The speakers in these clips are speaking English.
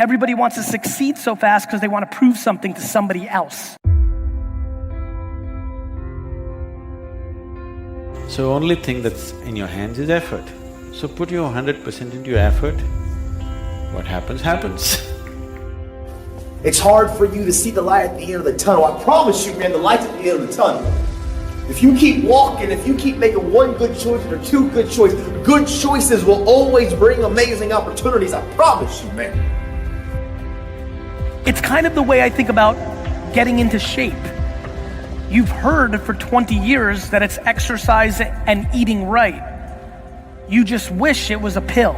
Everybody wants to succeed so fast because they want to prove something to somebody else. So only thing that's in your hands is effort. So put your 100% into your effort. What happens, happens. It's hard for you to see the light at the end of the tunnel. I promise you, man, the light's at the end of the tunnel. If you keep walking, if you keep making one good choice or two good choices will always bring amazing opportunities. I promise you, man. It's kind of the way I think about getting into shape. You've heard for 20 years that it's exercise and eating right. You just wish it was a pill.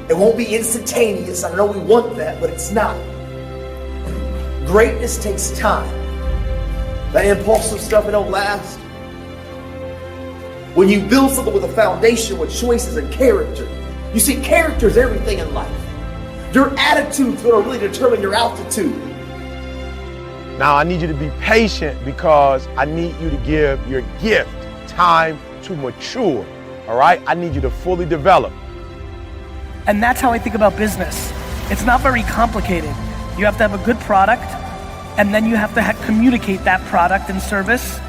It won't be instantaneous. I know we want that, but it's not. Greatness takes time. That impulsive stuff, it don't last. When you build something with a foundation with choices and character, you see, character is everything in life. Your attitude's gonna really determine your altitude. Now I need you to be patient because I need you to give your gift time to mature, all right? I need you to fully develop. And that's how I think about business. It's not very complicated. You have to have a good product, and then you have to communicate that product and service,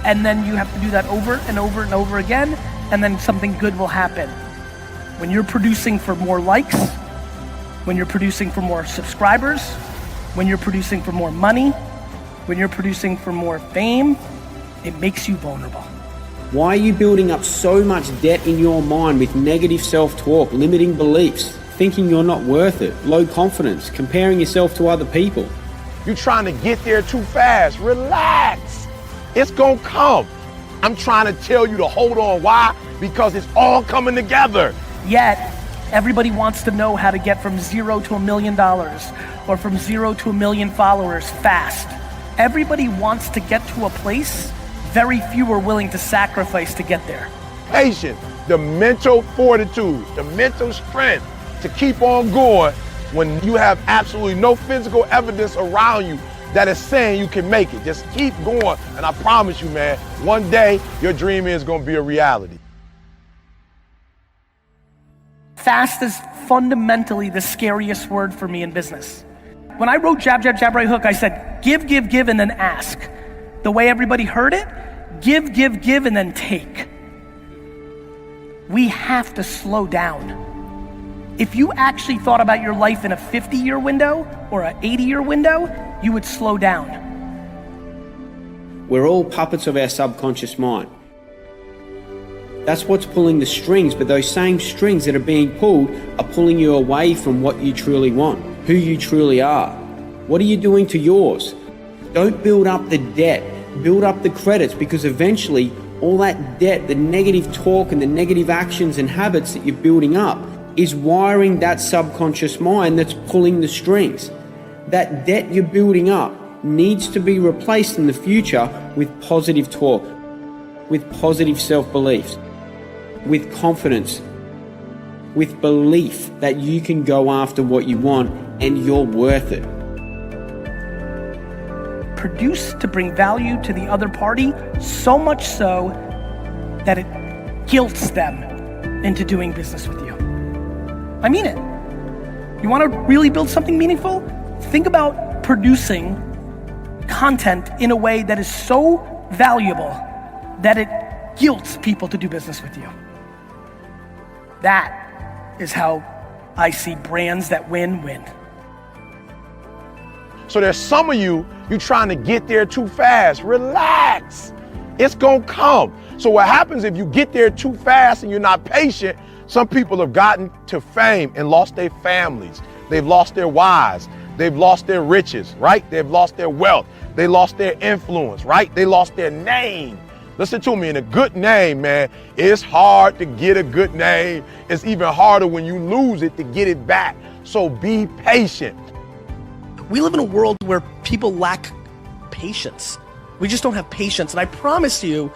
and then you have to do that over and over and over again, and then something good will happen. When you're producing for more likes, when you're producing for more subscribers, when you're producing for more money, when you're producing for more fame, it makes you vulnerable. Why are you building up so much debt in your mind with negative self-talk, limiting beliefs, thinking you're not worth it, low confidence, comparing yourself to other people? You're trying to get there too fast. Relax. It's gonna come. I'm trying to tell you to hold on. Why? Because it's all coming together. Yet, everybody wants to know how to get from $0 to $1 million or from 0 to 1 million followers fast. Everybody wants to get to a place. Very few are willing to sacrifice to get there. Patience, the mental fortitude, the mental strength to keep on going when you have absolutely no physical evidence around you that is saying you can make it. Just keep going, and I promise you, man, one day your dream is gonna be a reality. Fast is fundamentally the scariest word for me in business. When I wrote jab, jab, jab, right hook, I said, give, give, give, and then ask. The way everybody heard it, give, give, give, and then take. We have to slow down. If you actually thought about your life in a 50-year window or an 80-year window, you would slow down. We're all puppets of our subconscious mind. That's what's pulling the strings, but those same strings that are being pulled are pulling you away from what you truly want, who you truly are. What are you doing to yours? Don't build up the debt, build up the credits, because eventually all that debt, the negative talk and the negative actions and habits that you're building up is wiring that subconscious mind that's pulling the strings. That debt you're building up needs to be replaced in the future with positive talk, with positive self-beliefs, with confidence, with belief that you can go after what you want and you're worth it. Produce to bring value to the other party, so much so that it guilts them into doing business with you. I mean it. You want to really build something meaningful? Think about producing content in a way that is so valuable that it guilts people to do business with you. That is how I see brands that win. So there's some of you trying to get there too fast. Relax. It's gonna come. So what happens if you get there too fast and you're not patient? Some people have gotten to fame and lost their families. They've lost their wives. They've lost their riches, right? They've lost their wealth. They lost their influence, right? They lost their name. Listen to me, and a good name, man, it's hard to get a good name. It's even harder when you lose it to get it back. So be patient. We live in a world where people lack patience. We just don't have patience. And I promise you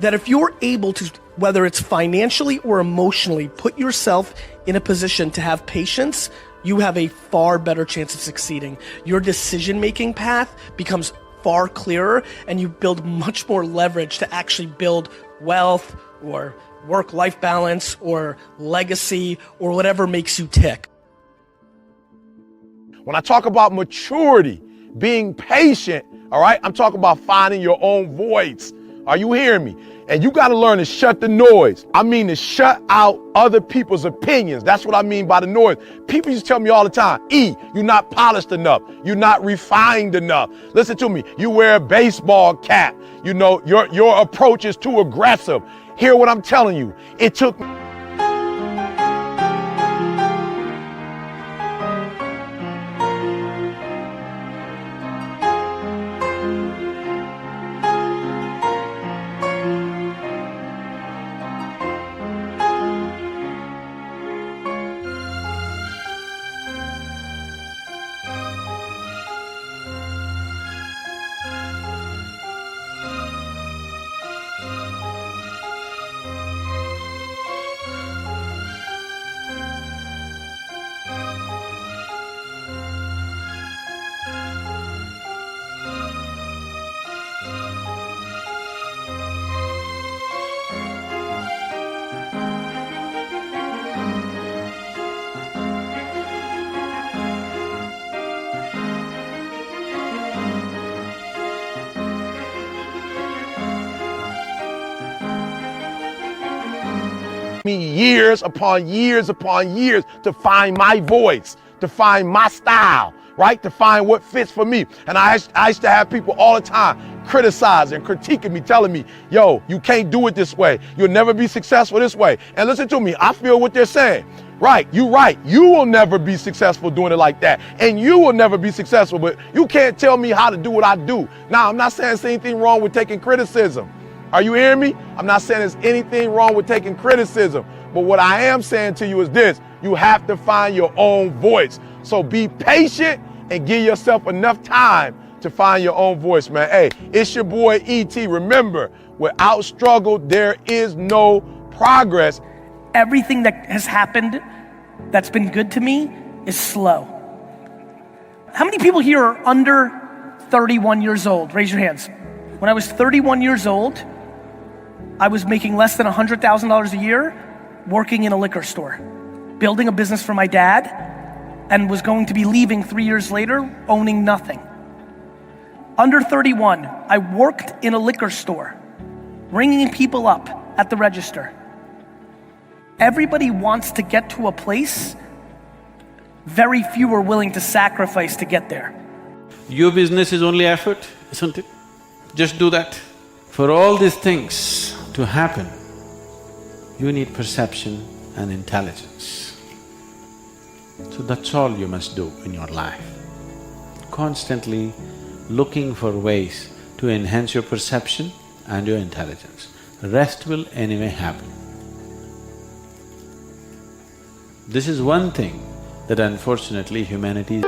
that if you're able to, whether it's financially or emotionally, put yourself in a position to have patience, you have a far better chance of succeeding. Your decision-making path becomes far clearer, and you build much more leverage to actually build wealth or work-life balance or legacy or whatever makes you tick. When I talk about maturity, being patient, all right, I'm talking about finding your own voice. Are you hearing me? And you got to learn to shut the noise. I mean to shut out other people's opinions. That's what I mean by the noise. People used to tell me all the time, you're not polished enough. You're not refined enough. Listen to me. You wear a baseball cap. You know, your approach is too aggressive. Hear what I'm telling you. It took me years upon years upon years to find my voice, to find my style, right? To find what fits for me. And I used to have people all the time criticizing, critiquing me, telling me, yo, you can't do it this way. You'll never be successful this way. And listen to me, I feel what they're saying. Right, you're right. You will never be successful doing it like that. And you will never be successful, but you can't tell me how to do what I do. Now, I'm not saying there's anything wrong with taking criticism. Are you hearing me? I'm not saying there's anything wrong with taking criticism, but what I am saying to you is this: you have to find your own voice. So be patient and give yourself enough time to find your own voice, man. Hey, it's your boy E.T. Remember, without struggle, there is no progress. Everything that has happened that's been good to me is slow. How many people here are under 31 years old? Raise your hands. When I was 31 years old, I was making less than $100,000 a year working in a liquor store, building a business for my dad, and was going to be leaving 3 years later owning nothing. Under 31, I worked in a liquor store, ringing people up at the register. Everybody wants to get to a place, very few are willing to sacrifice to get there. Your business is only effort, isn't it? Just do that. For all these things to happen, you need perception and intelligence. So that's all you must do in your life. Constantly looking for ways to enhance your perception and your intelligence. The rest will anyway happen. This is one thing that unfortunately humanity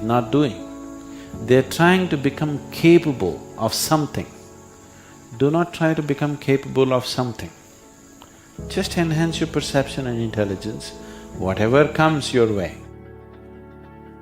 not doing. They're trying to become capable of something. Do not try to become capable of something. Just enhance your perception and intelligence, whatever comes your way.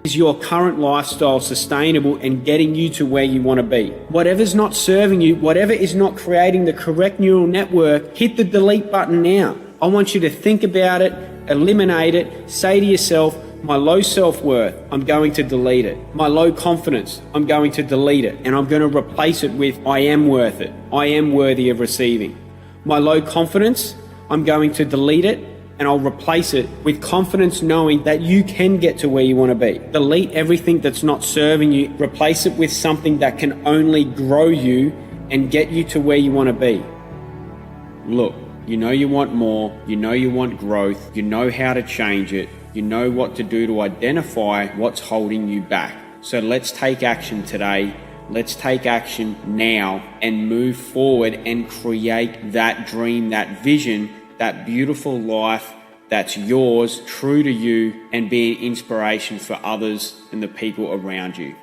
Is your current lifestyle sustainable and getting you to where you want to be? Whatever's not serving you, whatever is not creating the correct neural network, hit the delete button now. I want you to think about it, eliminate it, say to yourself, my low self-worth, I'm going to delete it. My low confidence, I'm going to delete it. And I'm going to replace it with, I am worth it. I am worthy of receiving. My low confidence, I'm going to delete it and I'll replace it with confidence knowing that you can get to where you want to be. Delete everything that's not serving you, replace it with something that can only grow you and get you to where you want to be. Look, you know you want more, you know you want growth, you know how to change it, you know what to do to identify what's holding you back. So let's take action today. Let's take action now and move forward and create that dream, that vision, that beautiful life that's yours, true to you, and be an inspiration for others and the people around you.